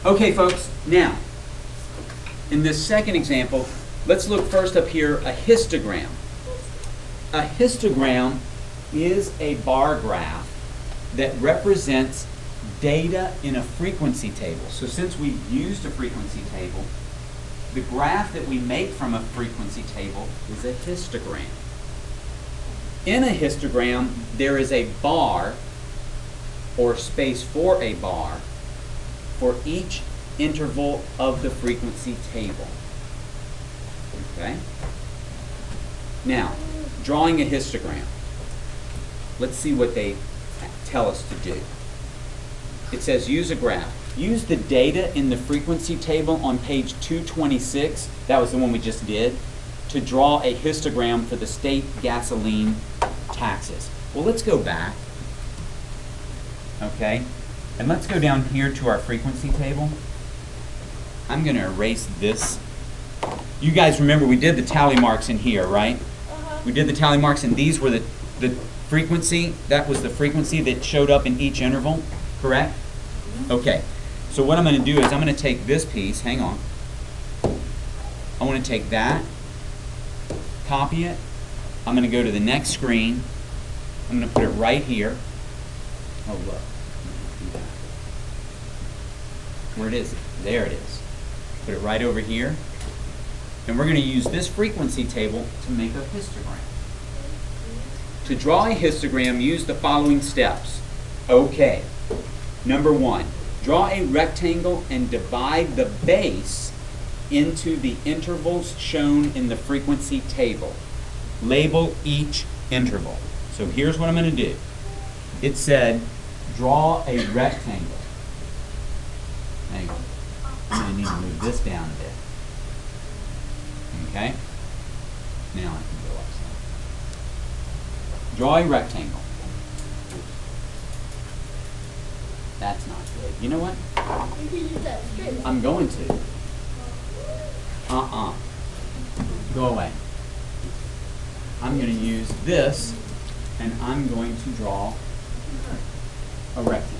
Okay, folks, now, in this second example, let's look first up here, a histogram. A histogram is a bar graph that represents data in a frequency table. So since we've used a frequency table, the graph that we make from a frequency table is a histogram. In a histogram, there is a bar, or space for a bar, for each interval of the frequency table. Okay? Now, drawing a histogram. Let's see what they tell us to do. It says use a graph. Use the data in the frequency table on page 226, that was the one we just did, to draw a histogram for the state gasoline taxes. Well, let's go back. Okay? And let's go down here to our frequency table. I'm going to erase this. You guys remember we did the tally marks in here, right? We did the tally marks, and these were the frequency. That was the frequency that showed up in each interval, correct? Okay. So what I'm going to do is I'm going to take this piece. Hang on. I want to take that, copy it. I'm going to go to the next screen. I'm going to put it right here. Oh, look. Where it is? There it is. Put it right over here. And we're going to use this frequency table to make a histogram. To draw a histogram, use the following steps. Okay. Number 1, draw a rectangle and divide the base into the intervals shown in the frequency table. Label each interval. So here's what I'm going to do. It said, draw a rectangle. Hang on. I'm going to need to move this down a bit. Okay? Now I can go upside. Draw a rectangle. That's not good. You know what? I'm going to. Go away. I'm going to use this, and I'm going to draw a rectangle.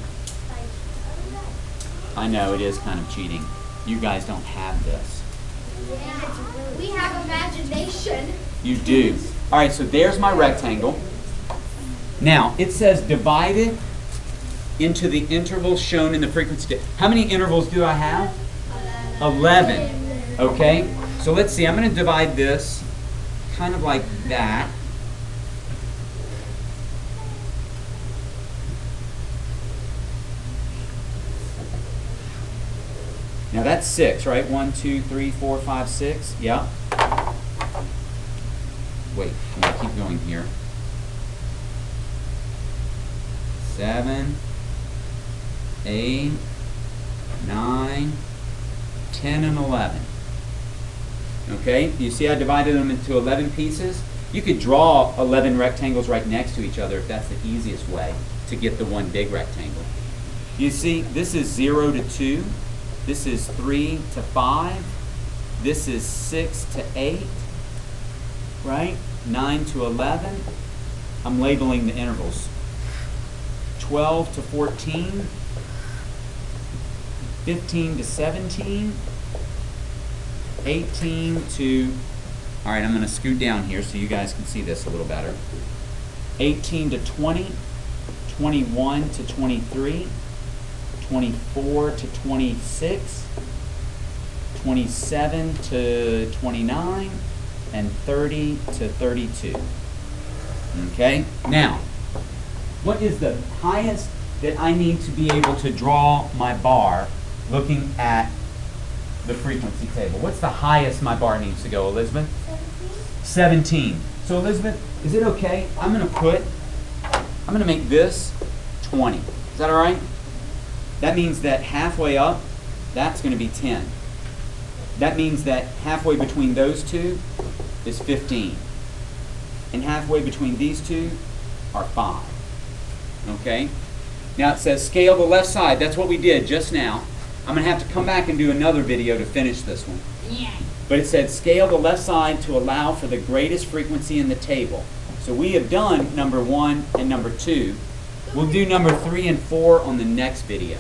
I know, it is kind of cheating. You guys don't have this. Yeah, we have imagination. You do. All right, so there's my rectangle. Now, it says divide it into the intervals shown in the frequency table. How many intervals do I have? 11. Okay, so let's see. I'm going to divide this kind of like that. Now that's 6, right? 1, 2, 3, 4, 5, 6. Yeah. Wait, I'm going to keep going here. 7, 8, 9, 10, and 11. Okay, you see I divided them into 11 pieces? You could draw 11 rectangles right next to each other if that's the easiest way to get the one big rectangle. You see, this is 0 to 2. This is 3 to 5. This is 6 to 8. Right? 9 to 11. I'm labeling the intervals. 12 to 14. 15 to 17. 18 to, all right, I'm going to scoot down here so you guys can see this a little better. 18 to 20. 21 to 23. 24 to 26, 27 to 29, and 30 to 32. Okay? Now, what is the highest that I need to be able to draw my bar looking at the frequency table? What's the highest my bar needs to go, Elizabeth? 17. So Elizabeth, is it okay? I'm going to make this 20. Is that all right? That means that halfway up, that's going to be 10. That means that halfway between those two is 15. And halfway between these two are 5. Okay? Now it says scale the left side. That's what we did just now. I'm going to have to come back and do another video to finish this one. Yeah. But it said scale the left side to allow for the greatest frequency in the table. So we have done number 1 and number 2. We'll do number 3 and 4 on the next video.